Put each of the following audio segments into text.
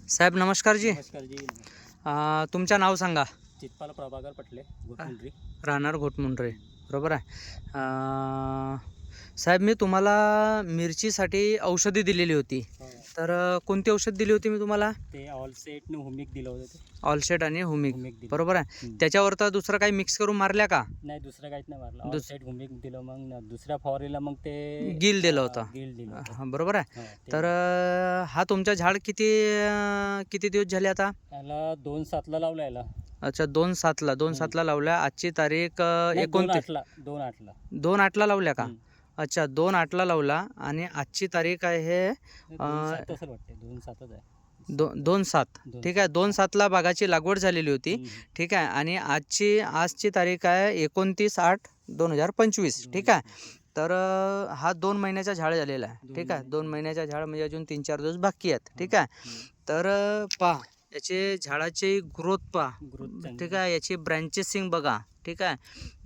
साहेब नमस्कार जी. नमस्कार जी. तुमचं नाव सांगा. चित्पाल प्रभाकर पटले, घोटमुंड्री. राहणार घोटमुंड्रे, बरोबर आहे. साहेब मी तुम्हाला मिरचीसाठी औषधी दिलेली होती, हो. तर कोणती औषध दिली होती मी तुम्हाला? ते ऑलसेटने हुमिक दिलं होतं ते. ऑलसेट आणि हुमिक, हुमिक दिलं. बरोबर आहे. त्याच्यावर तर दुसरं काही मिक्स करून मारल्या का? नाही, दुसरं काहीच नाही मारलं. ऑलसेट हुमिक दिलं, मग दुसऱ्या फवारीला मग ते गिल दिलं होतं. गिल दिलं होतं. हां, बरोबर आहे. हो, ते तर हा तुमचा झाड किती दिवस झाले आता? याला 2/7 लावलं याला. अच्छा, 2/7ला लावल्या. आजची तारीख 29. 2/8ला 2/8ला लावल्या का? अच्छा, 2/8ला लावला आणि आजची तारीख आहे 2/7 असं वाटते. 2/7च आहे. 2/7. ठीक आहे. 2/7ला बागाची लागवड झालेली होती. ठीक आहे. आणि आजची तारीख आहे 29/8/2025. ठीक आहे. तर हा 2 महिन्याचा झाड झालेला आहे. ठीक आहे. 2 महिन्याचा झाड म्हणजे अजून 3-4 दिवस बाकी आहेत. ठीक आहे. तर पहा याचे झाडाची ग्रोथ पहा. ठीक आहे. याची ब्रँचेसिंग बघा. ठीक आहे.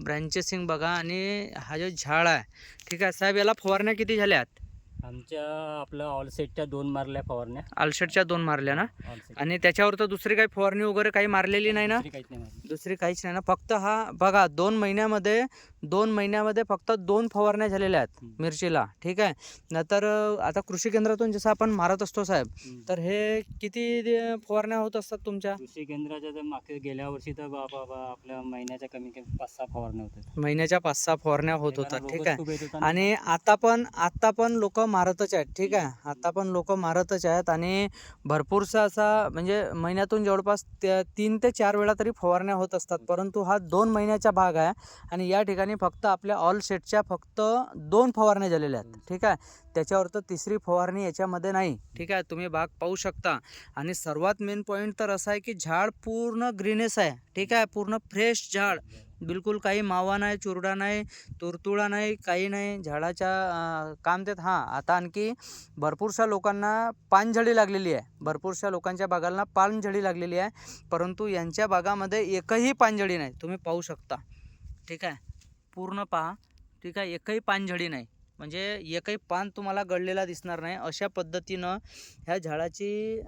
ब्रँचेसिंग बघा आणि हा जो झाड आहे. ठीक आहे. साहेब याला फवारण्या किती झाल्यात? आमच्या आपलं ऑलसेटच्या 2 मारल्या फवारण्या. ऑलसेटच्या 2 मारल्या ना? ऑलसेट आणि त्याच्यावर तर दुसरी काही फवारणी वगैरे काही मारलेली नाही ना? काहीच नाही मारली. दुसरी काहीच नाही ना? फक्त हा बघा 2 महिन्यामध्ये फक्त 2 फवारण्या झालेल्या आहेत मिरचीला. ठीक आहे. नंतर आता कृषी केंद्रातून जसं आपण मारत असतो साहेब, तर हे किती फवारण्या होत असतात तुमच्या? कृषी केंद्राच्या तर मागे गेल्या वर्षी तर बाबा आपल्या महिन्याच्या कमी 5-6 फवारण्या होत्या. महिन्याच्या 5-6 फवारण्या होत होतात. ठीक आहे. खूप येत होता. आणि आता पण लोक मारतच आहेत. ठीक आहे. आता पण लोक मारतच आहेत आणि भरपूरसा असा म्हणजे महिन्यातून जवळपास 3 ते 4 वेळा तरी फवारण्या होत असतात. परंतु हा 2 महिन्याचा भाग आहे आणि या ठिकाणी फक्त आपल्या ऑल सेटच्या फक्त 2 फवारण्या झालेल्या आहेत. ठीक आहे. त्याच्यावर तर तिसरी फवारणी याच्यामध्ये नाही. ठीक आहे. तुम्ही बाग पाहू शकता. आणि सर्वात मेन पॉईंट तर असा आहे की झाड पूर्ण ग्रीनेस आहे. ठीक आहे. पूर्ण फ्रेश झाड, बिलकुल काही मावा नाही, चुरडा नाही, तुरतुळा नाही, काही नाही. झाडाच्या काम देत. हां, आता आणखी भरपूरशा लोकांना पानझडी लागलेली आहे. भरपूरशा लोकांच्या बागांना पानझडी लागलेली आहे. परंतु यांच्या बागामध्ये एकही पानझडी नाही. तुम्ही पाहू शकता. ठीक आहे. पूर्ण पहा. ठीक आहे. एकही पानझडी नाही, म्हणजे एकही पान तुम्हाला गळलेला दिसणार नाही. अशा पद्धतीनं ह्या झाडाची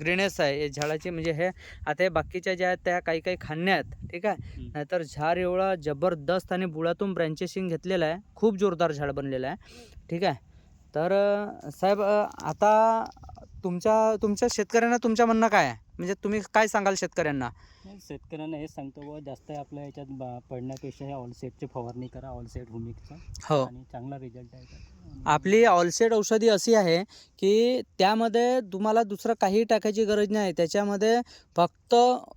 ग्रीनेस आहे. या झाडाची म्हणजे हे आता हे बाकीच्या ज्या आहेत त्या काही खाण्या आहेत. ठीक आहे. नाहीतर झाड एवढा जबरदस्त आणि बुडातून ब्रँचेसिंग घेतलेलं आहे. खूप जोरदार झाड बनलेलं आहे. ठीक आहे. तर साहेब आता तुमच्या शेतकऱ्यांना तुमचं म्हणणं काय आहे? म्हणजे तुम्ही काय सांगाल शेतकऱ्यांना? शेतकऱ्यांना हेच सांगतो व जास्त आपल्या याच्यात पडण्यापेक्षा हे ऑलसेटची फवारणी करा, ऑलसेट हुमिकचा. हो. आणि चांगला रिझल्ट आहे. आपली ऑलसेट औषधी अशी आहे की त्यामध्ये तुम्हाला दुसरं काही टाकायची गरज नाही. त्याच्यामध्ये फक्त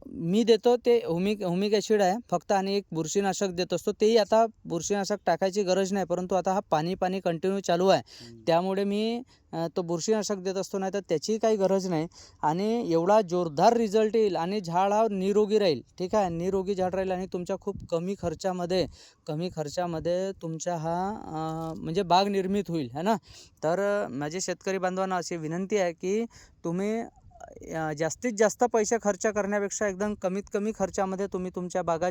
मी देतो ते हुमिक ॲसिड आहे फक्त, आणि एक बुरशीनाशक देत असतो. तेही आता बुरशीनाशक टाकायची गरज नाही, परंतु आता हा पाणी कंटिन्यू चालू आहे. त्यामुळे मी तो बुरशीनाशक देत असतो, नाही तर त्याची काही गरज नाही. आणि एवढा जोरदार रिझल्ट येईल आणि झाड हा निरोगी राहील. ठीक आहे. निरोगी झाड राहील आणि तुमच्या खूप कमी खर्चामध्ये तुमचा हा म्हणजे बाग निर्मित होईल है ना. तर माझे शेतकरी बांधवांना अशी विनंती आहे की तुम्ही जास्तीत जास्त पैसे खर्च करण्यापेक्षा एकदम कमीत कमी खर्चामध्ये तुम्ही तुमच्या बाग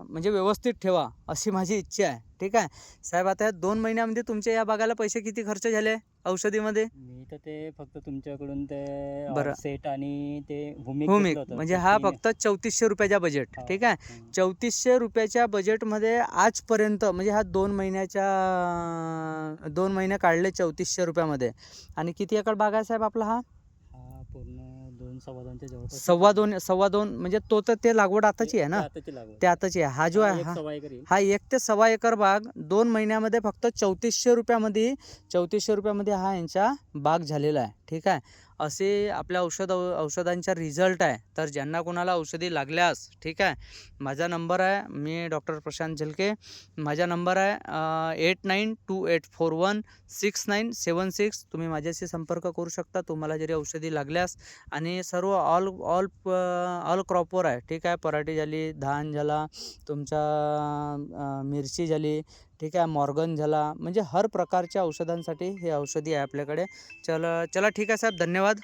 म्हणजे व्यवस्थित ठेवा, अशी माझी इच्छा आहे. ठीक आहे. साहेब आता 2 महिन्यामध्ये तुमच्या या बागाला पैसे किती खर्च झाले औषधीमध्ये? मी तर ते फक्त तुमच्याकडून ते बरं. सेट आणि ते हुमिक म्हणजे हा फक्त 3400 रुपयाचा बजेट. ठीक आहे. 3400 रुपयाच्या बजेटमध्ये आजपर्यंत म्हणजे हा 2 महिने काढले 3400 रुपयामध्ये. आणि किती एकर बाग आहे साहेब आपला हा? पूर्ण 2-2.25च्या जवळपास. 2.5 म्हणजे तो तर ते लागवड आताची आहे ना? ते आताची आहे. हा जो आहे हा 1 ते सव्वा एकर बाग 2 महिन्यामध्ये फक्त 3400 रुपयामध्ये हा यांचा बाग झालेला आहे. ठीक आहे. असे आपल्या औषधांचा रिझल्ट आहे. तर ज्यांना कोणाला औषधी लागल्यास, ठीक आहे, माझा नंबर आहे, मी डॉक्टर प्रशांत झलके. माझा नंबर आहे 8928416976. तुम्ही माझ्याशी संपर्क करू शकता तुम्हाला जरी औषधी लागल्यास. आणि सर्व ऑल क्रॉपवर आहे. ठीक आहे. पराठी झाली, धान झाला, तुमचा मिरची झाली, ठीक आहे, मॉर्गन झाला, म्हणजे हर प्रकारच्या औषधांसाठी हे औषधी आहे आपल्याकडे. चला ठीक आहे साहेब, धन्यवाद.